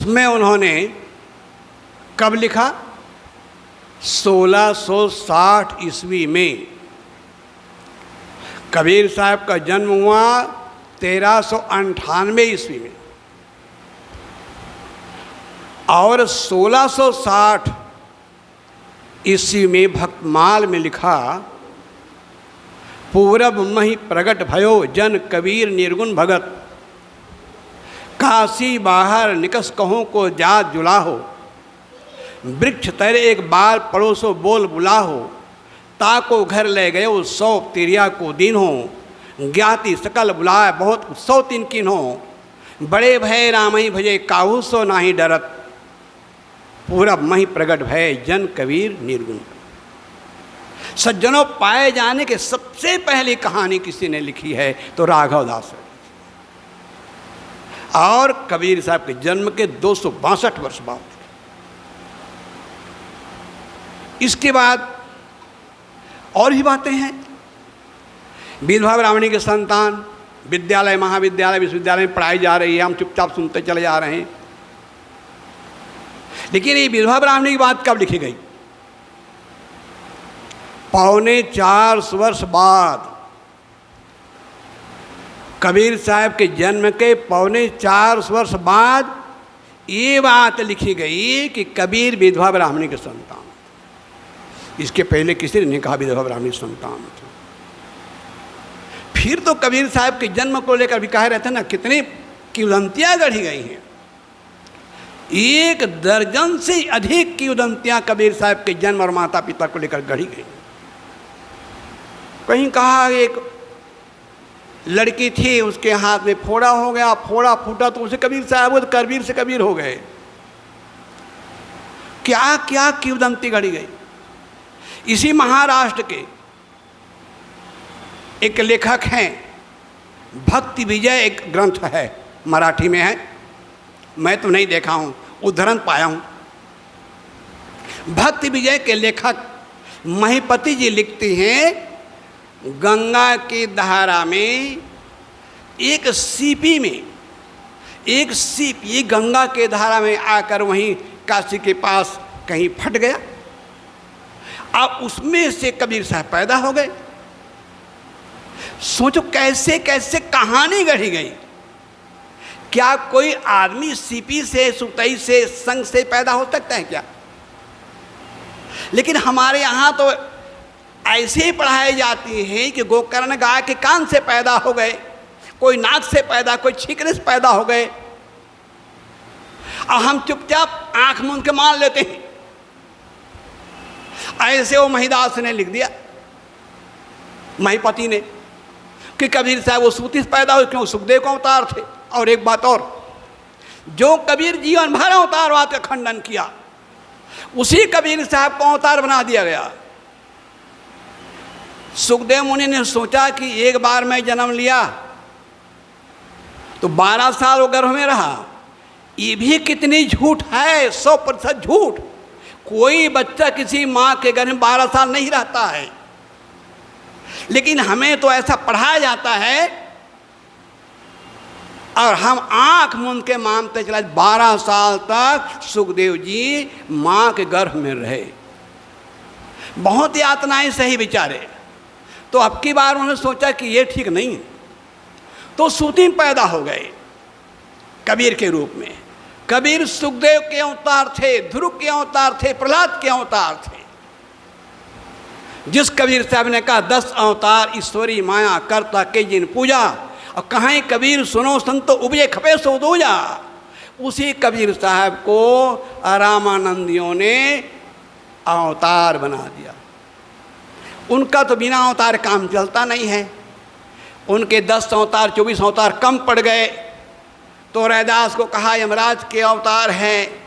उसमें उन्होंने कब लिखा? 1660 ईस्वी में। कबीर साहब का जन्म हुआ 1398 ईस्वी में और 1660 ईस्वी में भक्तमाल में लिखा, पूरब मही प्रगट भयो जन कबीर निर्गुण भगत, काशी बाहर निकस कहों को जात जुलाहो, वृक्ष तर एक बार पड़ोसो बोल बुलाहो, ताको घर ले गयो सौ तिरिया को दिन हो, ज्ञाति सकल बुलाए बहुत सौ तीन किन हो, बड़े भय रामही भजे काहू सो नाही डरत, पूरब मही प्रगट भय जन कबीर निर्गुण। सज्जनों, पाए जाने के सबसे पहली कहानी किसी ने लिखी है तो राघव दास है, और कबीर साहब के जन्म के 262 वर्ष बाद। इसके बाद और भी बातें हैं। विधवा ब्राह्मणी के संतान विद्यालय, महाविद्यालय, विश्वविद्यालय में पढ़ाई जा रही है, हम चुपचाप सुनते चले जा रहे हैं। लेकिन ये विधवा ब्राह्मणी की बात कब लिखी गई? 4.25 वर्ष बाद, कबीर साहब के जन्म के 4.25 वर्ष बाद ये बात लिखी गई कि कबीर विधवा ब्राह्मणी के संतान। इसके पहले किसी ने नहीं कहा विधवा ब्राह्मणी संतान थे। फिर तो कबीर साहब के जन्म को लेकर भी कह रहे थे ना, कितनी किंवदंतियां गढ़ी गई हैं। 1 दर्जन से अधिक किंवदंतियां कबीर साहब के जन्म और माता पिता को लेकर गढ़ी गई। कहीं कहा एक लड़की थी, उसके हाथ में फोड़ा हो गया, फोड़ा फूटा तो उसे कबीर साहब, वो कबीर से कबीर हो गए। क्या क्या किंवदंती गढ़ी गई। इसी महाराष्ट्र के एक लेखक हैं, भक्ति विजय एक ग्रंथ है, मराठी में है, मैं तो नहीं देखा हूँ, उद्धरण पाया हूँ। भक्ति विजय के लेखक महिपति जी लिखते हैं, गंगा की धारा में एक सीपी में एक सीप ये गंगा के धारा में आकर वहीं काशी के पास कहीं फट गया। अब उसमें से कबीर साहब पैदा हो गए। सोचो कैसे कैसे कहानी गढ़ी गई। क्या कोई आदमी सीपी से, सुतई से, संग से पैदा हो सकता है क्या? लेकिन हमारे यहाँ तो ऐसे ही पढ़ाई जाती है कि गोकर्ण गाय के कान से पैदा हो गए, कोई नाक से पैदा, कोई छिकरे से पैदा हो गए, और हम चुपचाप आंख मूंद के मान लेते हैं। ऐसे वो महिदास ने लिख दिया, महिपति ने, कि कबीर साहब वो सूती से पैदा हुए, क्यों? सुखदेव का अवतार थे। और एक बात और, जो कबीर जीवन भर अवतारवाद का खंडन किया, उसी कबीर साहब को अवतार बना दिया गया। सुखदेव मुनि ने सोचा कि एक बार मैं जन्म लिया तो 12 साल वो गर्भ में रहा। ये भी कितनी झूठ है, 100% झूठ। कोई बच्चा किसी माँ के गर्भ में 12 साल नहीं रहता है। लेकिन हमें तो ऐसा पढ़ाया जाता है और हम आंख मूंद के मानते चला। 12 साल तक सुखदेव जी माँ के गर्भ में रहे, बहुत यातनाएं सही बेचारे। तो अब की बार उन्होंने सोचा कि ये ठीक नहीं है, तो सूती में पैदा हो गए कबीर के रूप में। कबीर सुखदेव के अवतार थे, ध्रुव के अवतार थे, प्रहलाद के अवतार थे। जिस कबीर साहब ने कहा 10 अवतार ईश्वरी माया करता के जिन पूजा, और कहाँ कबीर सुनो संतो उपजे खपे सो दूजा, उसी कबीर साहब को रामानंदियों ने अवतार बना दिया। उनका तो बिना अवतार काम चलता नहीं है। उनके 10 अवतार 24 अवतार कम पड़ गए तो रैदास को कहा यमराज के अवतार हैं।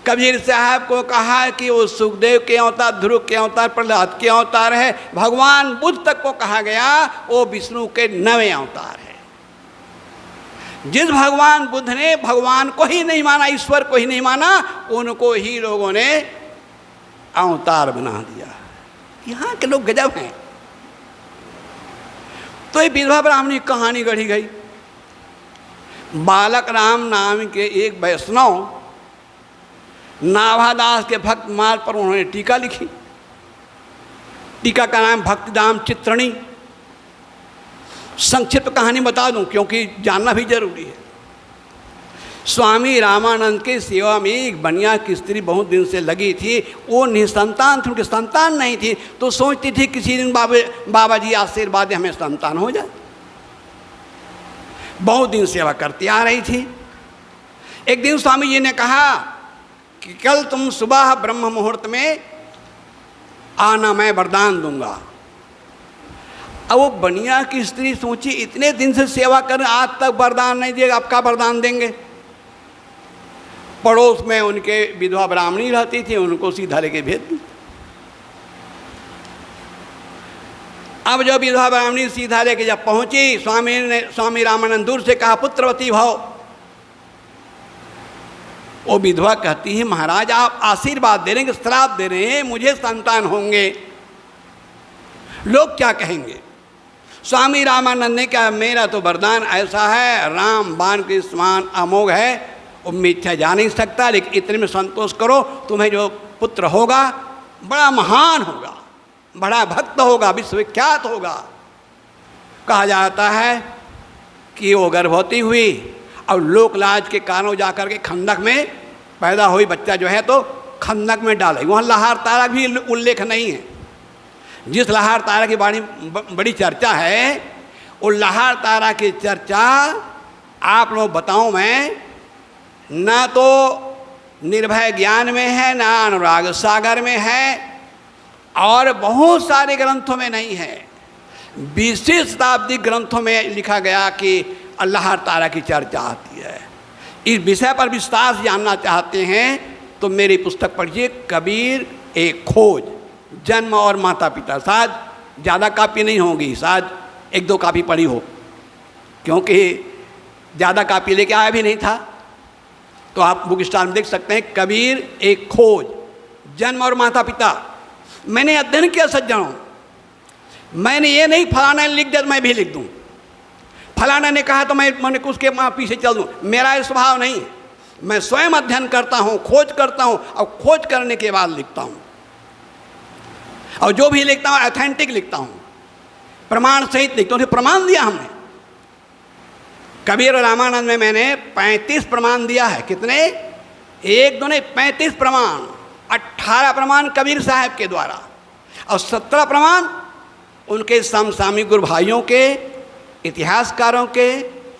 कबीर साहब को कहा कि वो सुखदेव के अवतार, ध्रुव के अवतार, प्रहलाद के अवतार है। भगवान बुद्ध तक को कहा गया वो विष्णु के 9वें अवतार है। जिस भगवान बुद्ध ने भगवान को ही नहीं माना, ईश्वर को ही नहीं माना, उनको ही लोगों ने अवतार बना दिया। यहाँ के लोग गजब हैं। तो ये विधवा ब्राह्मणी कहानी गढ़ी गई। बालक राम नाम के एक वैष्णव नाभादास के भक्त मार्ग पर उन्होंने टीका लिखी। टीका का नाम भक्तिधाम चित्रणी। संक्षिप्त कहानी बता दूं क्योंकि जानना भी जरूरी है। स्वामी रामानंद के सेवा में एक बनिया की स्त्री बहुत दिन से लगी थी। वो निसंतान थी, उनकी संतान नहीं थी, तो सोचती थी किसी दिन बाबा जी आशीर्वाद हमें संतान हो जाए। बहुत दिन सेवा करती आ रही थी। एक दिन स्वामी जी ने कहा कि कल तुम सुबह ब्रह्म मुहूर्त में आना, मैं वरदान दूंगा। अब वो बनिया की स्त्री सोची इतने दिन से सेवा कर आज तक वरदान नहीं दिएगा, अब का वरदान देंगे। पड़ोस में उनके विधवा ब्राह्मणी रहती थी, उनको सीधा लेके भेज दी। अब जो विधवा ब्राह्मणी सीधा लेके जब पहुंची, स्वामी रामानंद दूर से कहा पुत्रवती भव। वो विधवा कहती है महाराज आप आशीर्वाद दे रहे हैं कि श्राप दे रहे हैं, मुझे संतान होंगे, लोग क्या कहेंगे। स्वामी रामानंद ने कहा मेरा तो वरदान ऐसा है, राम बाण के समान अमोघ है, वो मिथ्या जा नहीं सकता, लेकिन इतने में संतोष करो, तुम्हें जो पुत्र होगा बड़ा महान होगा, बड़ा भक्त होगा, विश्वविख्यात होगा। कहा जाता है कि वो गर्भवती हुई और लोकलाज के कारणों जाकर के खंदक में पैदा हुई। बच्चा जो है तो खंदक में डाले। वहाँ लहार तारा भी उल्लेख नहीं है। जिस लहार तारा की बड़ी चर्चा है, वो लहार तारा की चर्चा आप लोग बताऊं मैं, ना तो निर्भय ज्ञान में है, ना अनुराग सागर में है, और बहुत सारे ग्रंथों में नहीं है। 20वीं शताब्दी ग्रंथों में लिखा गया कि अल्लाह तारा की चर्चा आती है। इस विषय पर विस्तार से जानना चाहते हैं तो मेरी पुस्तक पढ़िए, कबीर एक खोज, जन्म और माता पिता। शायद ज़्यादा कापी नहीं होगी, शायद 1-2 कापी पढ़ी हो, क्योंकि ज़्यादा कापी लेके आया भी नहीं था। तो आप बुक स्टॉल में देख सकते हैं, कबीर एक खोज, जन्म और माता पिता। मैंने अध्ययन किया सज्जनों, मैंने ये नहीं फलाना लिख दिया तो मैं भी लिख दूँ, फलाना ने कहा तो मैंने उसके पीछे चल दूँ। मेरा ये स्वभाव नहीं। मैं स्वयं अध्ययन करता हूँ, खोज करता हूँ, और खोज करने के बाद लिखता हूँ, और जो भी लिखता हूँ ऑथेंटिक लिखता हूँ, प्रमाण सहित लिखता हूँ। प्रमाण दिया हमने कबीर और रामानंद में, मैंने 35 प्रमाण दिया है। कितने? 1-2 नहीं, 35 प्रमाण। 18 प्रमाण कबीर साहब के द्वारा और 17 प्रमाण उनके समसामयिक गुरु भाइयों के, इतिहासकारों के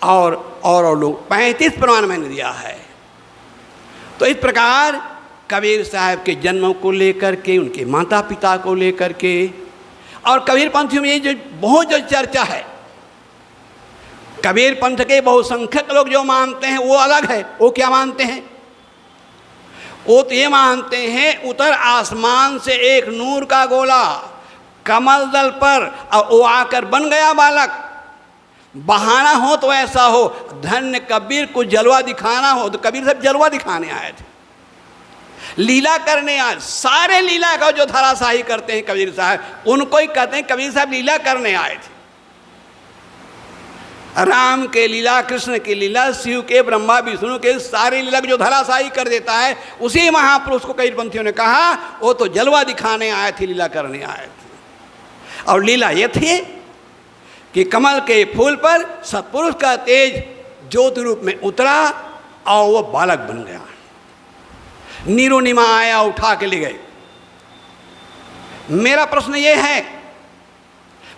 और लोग। 35 प्रमाण मैंने दिया है। तो इस प्रकार कबीर साहब के जन्म को लेकर के, उनके माता पिता को लेकर के, और कबीर पंथ में ये जो बहुत जो चर्चा है, कबीर पंथ के बहुसंख्यक लोग जो मानते हैं वो अलग है। वो क्या मानते हैं? वो तो ये मानते हैं उतर आसमान से एक नूर का गोला कमल दल पर, और वो आकर बन गया बालक। बहाना हो तो ऐसा हो, धन्य कबीर को जलवा दिखाना हो तो कबीर साहब जलवा दिखाने आए थे, लीला करने आए। सारे लीला का जो धराशाही करते हैं कबीर साहब, उनको ही कहते हैं कबीर साहब लीला करने आए थे। राम के लीला, कृष्ण की लीला, शिव के, ब्रह्मा विष्णु के सारी लीला जो धराशाही कर देता है, उसी महापुरुष को कई पंथियों ने कहा वो तो जलवा दिखाने आए थे, लीला करने आए थे। और लीला ये थी कि कमल के फूल पर सत्पुरुष का तेज ज्योति रूप में उतरा और वो बालक बन गया। नीरो निमा आया, उठा के ले गए। मेरा प्रश्न ये है,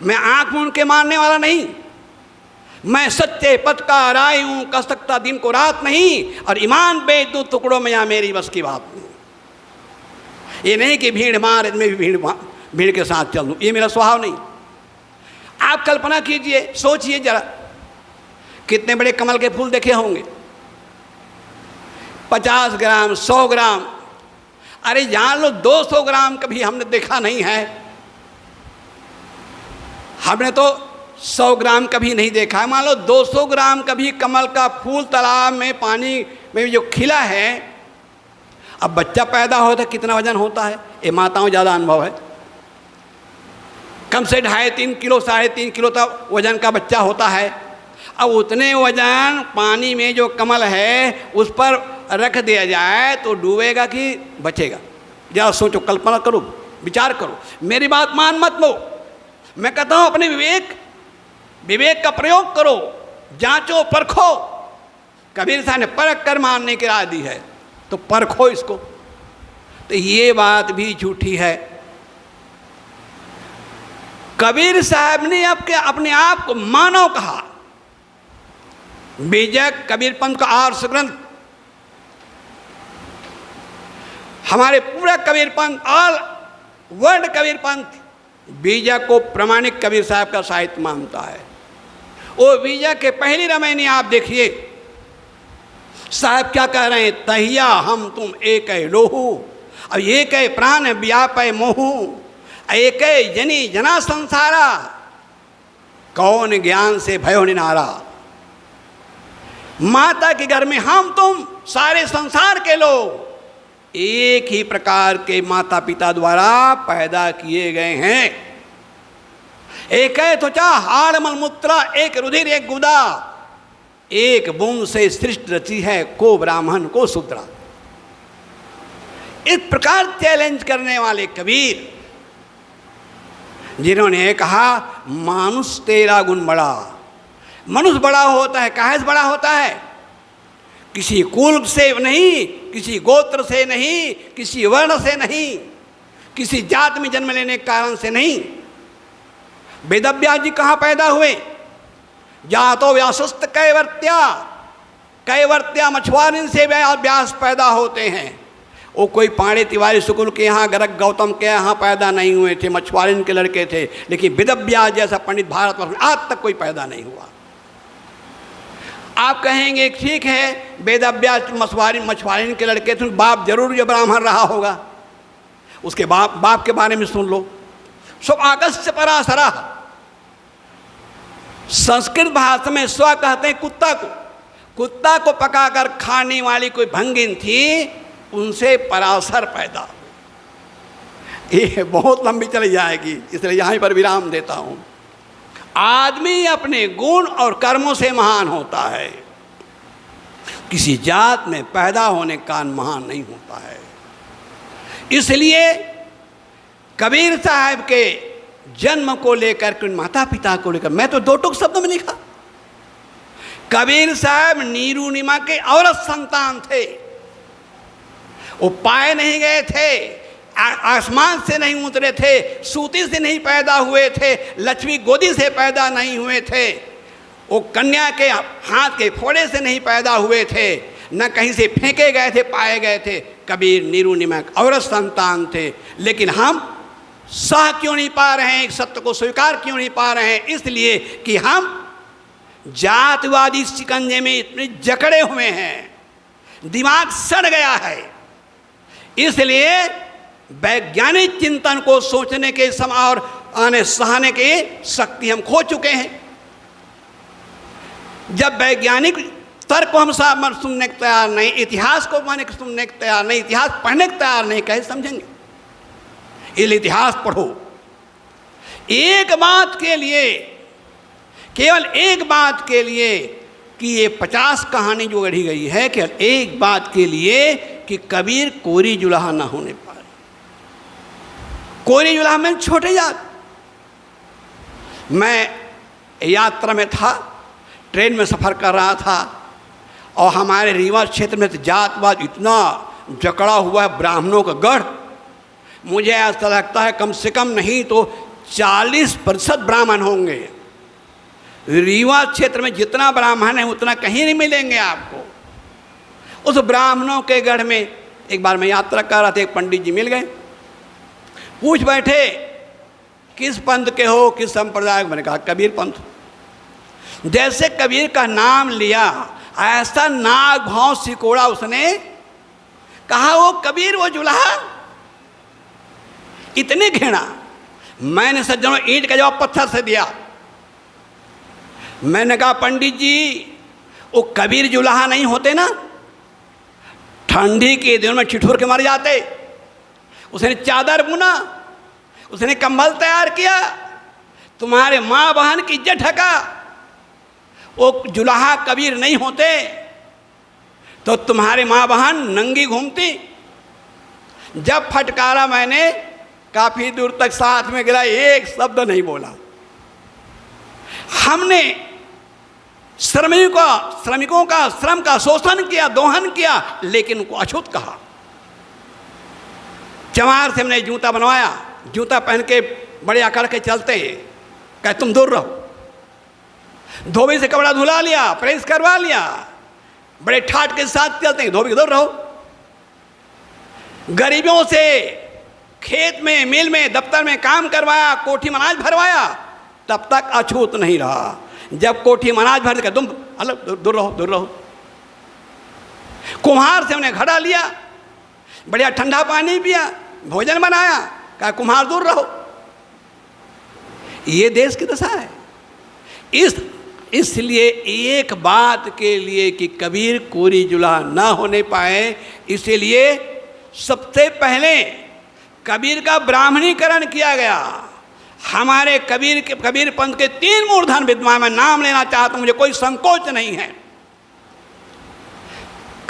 मैं आंख मूंद के मारने वाला नहीं, मैं सच्चे पथ का राय हूं, कर सकता दिन को रात नहीं, और ईमान बेच दूं टुकड़ों में, या मेरी बस की बात नहीं। ये नहीं कि भीड़ मार में भी भीड़ के साथ चल दूं, ये मेरा स्वभाव नहीं। आप कल्पना कीजिए, सोचिए जरा, कितने बड़े कमल के फूल देखे होंगे, 50 ग्राम, 100 ग्राम, अरे जान लो 200 ग्राम कभी हमने देखा नहीं है। हमने तो 100 ग्राम कभी नहीं देखा है। मान लो 200 ग्राम कभी कमल का फूल तालाब में, पानी में जो खिला है, अब बच्चा पैदा होता है कितना वजन होता है, ये माताओं ज़्यादा अनुभव है। कम से 2.5-3 किलो, 3.5 किलो तक वजन का बच्चा होता है। अब उतने वजन पानी में जो कमल है उस पर रख दिया जाए तो डूबेगा कि बचेगा? जरा सोचो, कल्पना करो, विचार करो, मेरी बात मान मत लो। मैं कहता हूं अपने विवेक का प्रयोग करो, जांचो परखो। कबीर साहब ने परख कर मानने की राय दी है, तो परखो इसको। तो ये बात भी झूठी है। कबीर साहब ने अपने आप को मानव कहा। बीजक कबीर पंथ का आर्ष ग्रंथ, हमारे पूरा कबीर पंथ, ऑल वर्ल्ड कबीर पंथ बीजक को प्रमाणिक कबीर साहब का साहित्य मानता है। वो बीजक के पहली रामायणी आप देखिए, साहब क्या कह रहे हैं, तहिया हम तुम एक लोहू, अब एक प्राण व्यापय मोहू, एक जनी जना संसारा, कौन ज्ञान से भयो निनारा। माता के घर में हम तुम सारे संसार के लोग एक ही प्रकार के माता पिता द्वारा पैदा किए गए हैं। एक है त्वचा हाड़ मलमूत्रा, एक रुधिर एक गुदा, एक बूंद से सृष्टि रची है, को ब्राह्मण को शूद्रा। इस प्रकार चैलेंज करने वाले कबीर, जिन्होंने कहा मानुष तेरा गुण बड़ा। मनुष्य बड़ा होता है, काहे से बड़ा होता है? किसी कुल से नहीं, किसी गोत्र से नहीं, किसी वर्ण से नहीं, किसी जात में जन्म लेने के कारण से नहीं। वेदव्यास जी कहाँ पैदा हुए? जातो व्यासस्त कैवर्त्या, कैवर्त्या मछुआरिन से व्यास पैदा होते हैं। वो कोई पांडे तिवारी शुक्ल के यहाँ, गर्ग गौतम के यहाँ पैदा नहीं हुए थे, मछुआरिन के लड़के थे। लेकिन वेदव्यास जैसा पंडित भारतवर्ष में आज तक कोई पैदा नहीं हुआ। आप कहेंगे ठीक है, वेदव्यास मछुआरिन के लड़के थे, बाप जरूर जो ब्राह्मण रहा होगा। उसके बाप के बारे में सुन लो, सब आगस्य पराशरा। संस्कृत भाषा में स्व कहते हैं कुत्ता को पकाकर खाने वाली कोई भंगिन थी, उनसे पराशर पैदा। ये बहुत लंबी चली जाएगी, इसलिए यहीं पर विराम देता हूं। आदमी अपने गुण और कर्मों से महान होता है, किसी जात में पैदा होने का कारण महान नहीं होता है। इसलिए कबीर साहब के जन्म को लेकर के, माता पिता को लेकर, मैं तो दो टुक शब्दों में लिखा। कबीर साहब नीरू निमा के औरत संतान थे। वो पाए नहीं गए थे, आसमान से नहीं उतरे थे, सूती से नहीं पैदा हुए थे, लक्ष्मी गोदी से पैदा नहीं हुए थे, वो कन्या के हाथ के फोड़े से नहीं पैदा हुए थे, न कहीं से फेंके गए थे, पाए गए थे। कबीर नीरू निमक औरत संतान थे। लेकिन हम सह क्यों नहीं पा रहे हैं, सत्य को स्वीकार क्यों नहीं पा रहे हैं? इसलिए कि हम जातवादी शिकंजे में इतने जकड़े हुए हैं, दिमाग सड़ गया है। इसलिए वैज्ञानिक चिंतन को सोचने के समय और आने सहने की शक्ति हम खो चुके हैं। जब वैज्ञानिक तर्क को हम सुनने को तैयार नहीं, इतिहास को माने के सुनने को तैयार नहीं, इतिहास पढ़ने को तैयार नहीं, कैसे समझेंगे? इसलिए इतिहास पढ़ो। एक बात के लिए, केवल एक बात के लिए कि ये 50 कहानी जो गढ़ी गई है, केवल एक बात के लिए कि कबीर कोरी जुलाहा ना होने पाए। कोरी जुलाहा में छोटे जात। मैं यात्रा में था, ट्रेन में सफ़र कर रहा था, और हमारे रीवा क्षेत्र में तो जातवाद इतना जकड़ा हुआ है, ब्राह्मणों का गढ़। मुझे ऐसा लगता है कम से कम नहीं तो 40% ब्राह्मण होंगे। रीवा क्षेत्र में जितना ब्राह्मण है उतना कहीं नहीं मिलेंगे आपको। उस ब्राह्मणों के गढ़ में एक बार मैं यात्रा कर रहा था, एक पंडित जी मिल गए, पूछ बैठे किस पंथ के हो, किस संप्रदाय? मैंने कहा कबीर पंथ। जैसे कबीर का नाम लिया, ऐसा नाग भाव सिकोड़ा उसने, कहा वो कबीर वो जुलाहा। इतने घृणा। मैंने सज्जनों ईंट का जवाब पत्थर से दिया। मैंने कहा पंडित जी वो कबीर जुलाहा नहीं होते ना, ठंडी के दिनों में ठिठुर के मर जाते। उसने चादर बुना, उसने कंबल तैयार किया, तुम्हारे माँ बहन की इज्जत ढका। वो जुलाहा कबीर नहीं होते तो तुम्हारे माँ बहन नंगी घूमती। जब फटकारा मैंने काफी दूर तक साथ में गिरा, एक शब्द नहीं बोला। हमने श्रमिकों का श्रम का शोषण किया, दोहन किया, लेकिन उनको अछूत कहा। चमार से हमने जूता बनवाया, जूता पहन के बड़े अकड़ के चलते, कहे तुम दूर रहो। धोबी से कपड़ा धुला लिया, प्रेस करवा लिया, बड़े ठाट के साथ चलते हैं, धोबी दूर रहो। गरीबों से खेत में, मिल में, दफ्तर में काम करवाया, कोठी में अनाज भरवाया, तब तक अछूत नहीं रहा। जब कोठी में अनाज भर के तुम अलग दूर रहो, दूर रहो। कुम्हार से हमने घड़ा लिया, बढ़िया ठंडा पानी पिया, भोजन बनाया, कहा कुम्हार दूर रहो। ये देश की दशा है। इसलिए एक बात के लिए कि कबीर कोरी जुलाहा ना होने पाए, इसीलिए सबसे पहले कबीर का ब्राह्मणीकरण किया गया। हमारे कबीर पंथ के 3 मूर्धन विद्वान, मैं नाम लेना चाहता हूं, मुझे कोई संकोच नहीं है।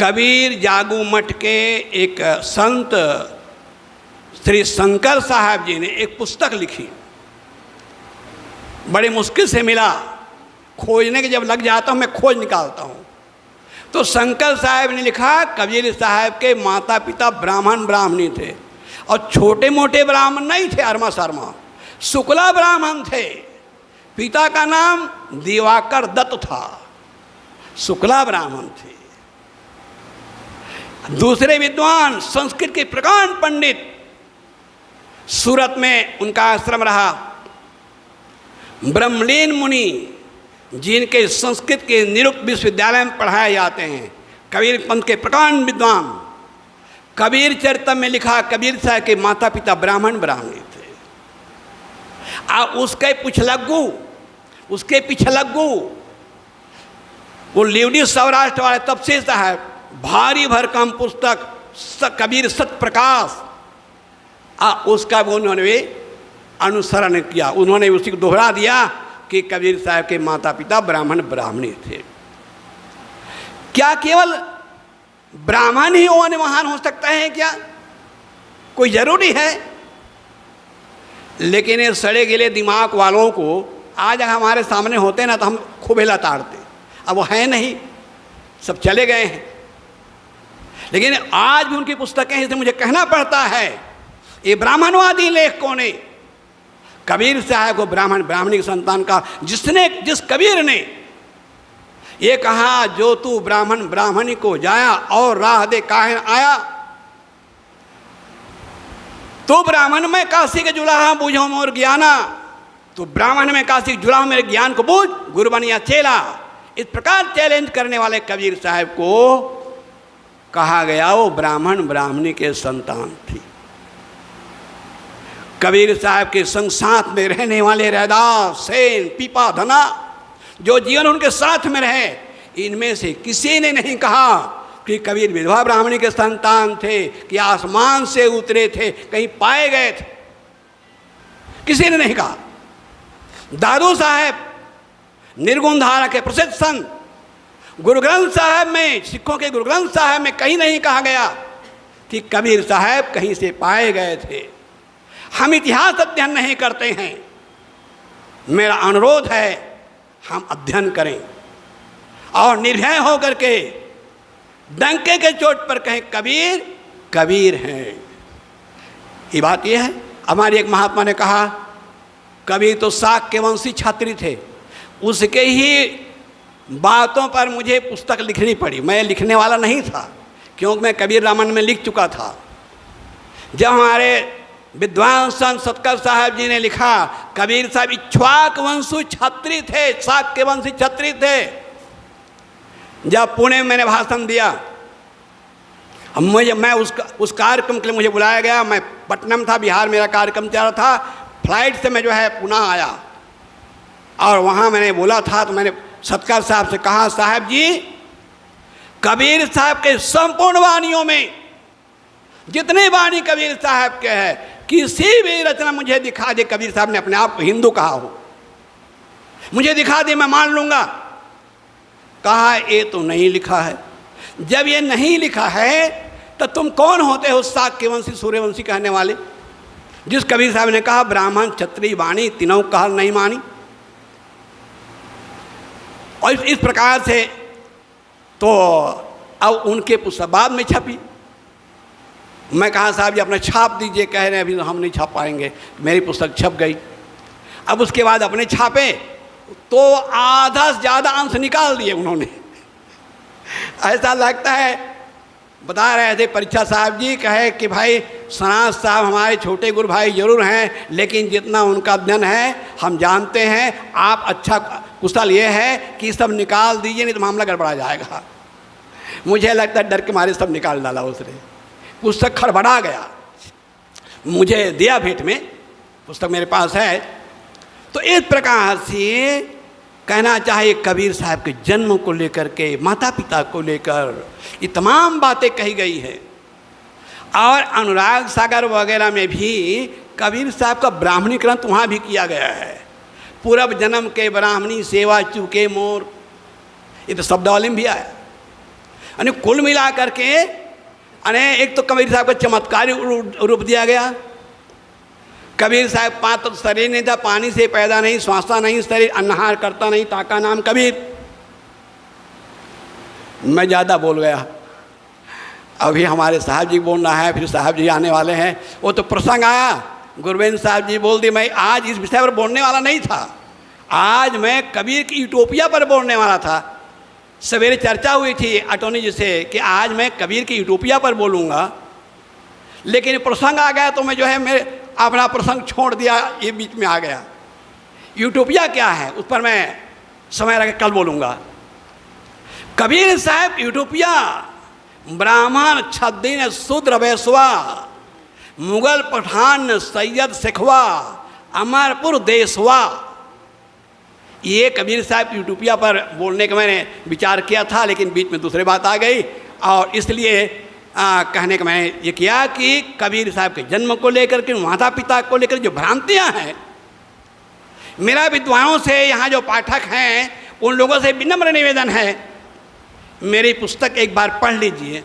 कबीर जागू मठ के एक संत श्री शंकर साहब जी ने एक पुस्तक लिखी, बड़ी मुश्किल से मिला, खोजने के जब लग जाता हूँ मैं खोज निकालता हूँ। तो शंकर साहब ने लिखा, कबीर साहब के माता पिता ब्राह्मण ब्राह्मणी थे, और छोटे मोटे ब्राह्मण नहीं थे, अरमा शर्मा, शुक्ला ब्राह्मण थे। पिता का नाम दिवाकर दत्त था, शुक्ला ब्राह्मण थे। दूसरे विद्वान संस्कृत के प्रकांड पंडित, सूरत में उनका आश्रम रहा, ब्रह्मलीन मुनि, जिनके संस्कृत के निरुक्त विश्वविद्यालय में पढ़ाए जाते हैं, कबीर पंथ के प्रकांड विद्वान। कबीर चरित्र में लिखा, कबीर साहब के माता पिता ब्राह्मण ब्राह्मणी थे। उसके पिछलग्गू वो लिवडी सौराष्ट्र वाले तपसी साहब, भारी भरकम पुस्तक कबीर सत प्रकाश, उसका भी उन्होंने अनुसरण किया। उन्होंने उसी को दोहरा दिया कि कबीर साहब के माता पिता ब्राह्मण ब्राह्मणी थे। क्या केवल ब्राह्मण ही महान हो सकता है क्या? कोई जरूरी है? लेकिन ये सड़े गिले दिमाग वालों को आज हमारे सामने होते ना तो हम खूब हिला ताड़ते। अब वो है नहीं, सब चले गए हैं। लेकिन आज भी उनकी पुस्तकें, इसलिए मुझे कहना पड़ता है, ये ब्राह्मणवादी लेखकों ने कबीर साहब को ब्राह्मण ब्राह्मणी की संतान का, जिस कबीर ने ये कहा, जो तू ब्राह्मण ब्राह्मणी को जाया और राह दे काहे आया, तो ब्राह्मण में काशी के जुलाहा बूझो मोर ज्ञाना, तो ब्राह्मण में काशी के जुलाहा मेरे ज्ञान को बूझ, गुरु बनिया चेला। इस प्रकार चैलेंज करने वाले कबीर साहब को कहा गया वो ब्राह्मण ब्राह्मणी के संतान थी। कबीर साहब के संग साथ में रहने वाले रैदास, सेन, पीपा, धना, जो जीवन उनके साथ में रहे, इनमें से किसी ने नहीं कहा कि कबीर विधवा ब्राह्मणी के संतान थे, कि आसमान से उतरे थे, कहीं पाए गए थे। किसी ने नहीं कहा। दादू साहब निर्गुण धारा के प्रसिद्ध संत, गुरु ग्रंथ साहब में, सिखों के गुरु ग्रंथ साहब में कहीं नहीं कहा गया कि कबीर साहब कहीं से पाए गए थे। हम इतिहास अध्ययन नहीं करते हैं। मेरा अनुरोध है हम अध्ययन करें और निर्भय होकर के डंके के चोट पर कहें कबीर कबीर हैं। ये बात ये है। हमारे एक महात्मा ने कहा, कबीर तो शाक के वंशी छात्री थे, उसके ही बातों पर मुझे पुस्तक लिखनी पड़ी। मैं लिखने वाला नहीं था, क्योंकि मैं कबीर रामायण में लिख चुका था। जब हमारे विद्वान संत सतकर साहब जी ने लिखा, कबीर साहब इक्ष्वाक वंशु छत्री थे, शाक के वंशी छत्री थे। जब पुणे में मैंने भाषण दिया, मैं उस कार्यक्रम के लिए मुझे बुलाया गया। मैं पटना में था, बिहार मेरा कार्यक्रम चल रहा था। फ्लाइट से मैं पुणे आया और वहाँ मैंने बोला था, तो मैंने सतकर साहब से कहा, साहब जी, कबीर साहब के संपूर्ण वाणियों में जितने वाणी कबीर साहब के हैं, किसी भी रचना मुझे दिखा दे कबीर साहब ने अपने आप को हिंदू कहा हो, मुझे दिखा दे, मैं मान लूंगा। कहा ये तो नहीं लिखा है। जब ये नहीं लिखा है तो तुम कौन होते हो शाक्यवंशी सूर्यवंशी कहने वाले? जिस कबीर साहब ने कहा ब्राह्मण क्षत्रिय वाणी तीनों कहल नहीं मानी। और इस प्रकार से तो अब उनके पुस्तक बाद में छपी। मैं कहा साहब जी अपना छाप दीजिए, कह रहे हैं अभी तो हम नहीं छाप पाएंगे। मेरी पुस्तक छप गई। अब उसके बाद अपने छापे तो आधा से ज़्यादा अंश निकाल दिए उन्होंने। ऐसा लगता है, बता रहे थे परीक्षा साहब जी, कहे कि भाई सनात साहब हमारे छोटे गुरु भाई जरूर हैं, लेकिन जितना उनका अध्ययन है हम जानते हैं। आप अच्छा कुशल ये है कि सब निकाल दीजिए, नहीं तो मामला गड़बड़ा जाएगा। मुझे लगता है डर के मारे सब निकाल डाला उसने। पुस्तक खड़बड़ा गया। मुझे दिया भेंट में, पुस्तक मेरे पास है। तो इस प्रकार से कहना चाहिए कबीर साहब के जन्म को लेकर के, माता पिता को लेकर ये तमाम बातें कही गई है। और अनुराग सागर वगैरह में भी कबीर साहब का ब्राह्मणीकरण तो वहाँ भी किया गया है। पूरब जन्म के ब्राह्मणी सेवा चूके मोर, ये तो शब्दावली में भी आया। यानी कुल मिला करके एक तो कबीर साहब का चमत्कारी रूप दिया गया। कबीर साहब पात्र शरीर नहीं था, पानी से पैदा नहीं, श्वासा नहीं शरीर, अन्नहार करता नहीं, ताका नाम कबीर। मैं ज़्यादा बोल गया। अभी हमारे साहब जी बोलना है, फिर साहब जी आने वाले हैं। वो तो प्रसंग आया, गुरवेंद्र साहब जी बोल दी। मैं आज इस विषय पर बोलने वाला नहीं था। आज मैं कबीर की यूटोपिया पर बोलने वाला था। सवेरे चर्चा हुई थी अटॉर्नी जी से कि आज मैं कबीर की यूटोपिया पर बोलूँगा, लेकिन प्रसंग आ गया तो मैं जो है मैं अपना प्रसंग छोड़ दिया, ये बीच में आ गया। यूटोपिया क्या है उस पर मैं समय रख कल बोलूँगा। कबीर साहब यूटोपिया ब्राह्मण छद्दीन शूद्र वैश्वा, मुगल पठान सैयद सिखवा, अमरपुर देशवा, ये कबीर साहब यूटोपिया पर बोलने का मैंने विचार किया था, लेकिन बीच में दूसरी बात आ गई और इसलिए कहने का मैंने ये किया कि कबीर साहब के जन्म को लेकर के, माता पिता को लेकर जो भ्रांतियां हैं, मेरा विद्वानों से यहाँ जो पाठक हैं उन लोगों से विनम्र निवेदन है, मेरी पुस्तक एक बार पढ़ लीजिए।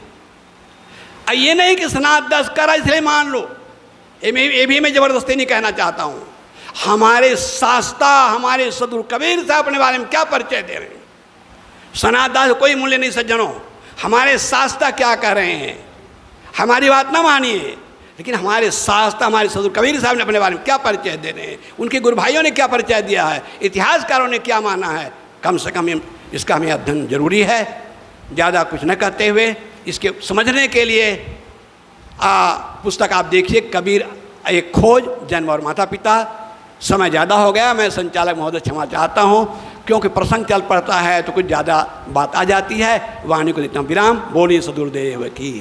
ये नहीं कि स्नात 10 करा इसलिए मान लो, ये भी मैं ज़बरदस्ती नहीं कहना चाहता हूँ। हमारे शास्त्रा, हमारे सदगुरु कबीर साहब अपने बारे में क्या परिचय दे रहे हैं। स्नात 10 कोई मूल्य नहीं सज्जनों। हमारे शास्त्रा क्या कह रहे हैं, हमारी बात ना मानिए, लेकिन हमारे शास्त्र, हमारे सदगुरु कबीर साहब ने अपने बारे में क्या परिचय दे रहे हैं, उनके गुरु भाइयों ने क्या परिचय दिया है, इतिहासकारों ने क्या माना है, कम से कम इसका हमें अध्ययन जरूरी है। ज़्यादा कुछ न करते हुए इसके समझने के लिए पुस्तक आप देखिए, कबीर एक खोज, जन्म और माता पिता। समय ज़्यादा हो गया, मैं संचालक महोदय क्षमा चाहता हूँ, क्योंकि प्रसंग चल पड़ता है तो कुछ ज़्यादा बात आ जाती है। वाणी को इतना विराम। बोलिए सदगुरुदेव की।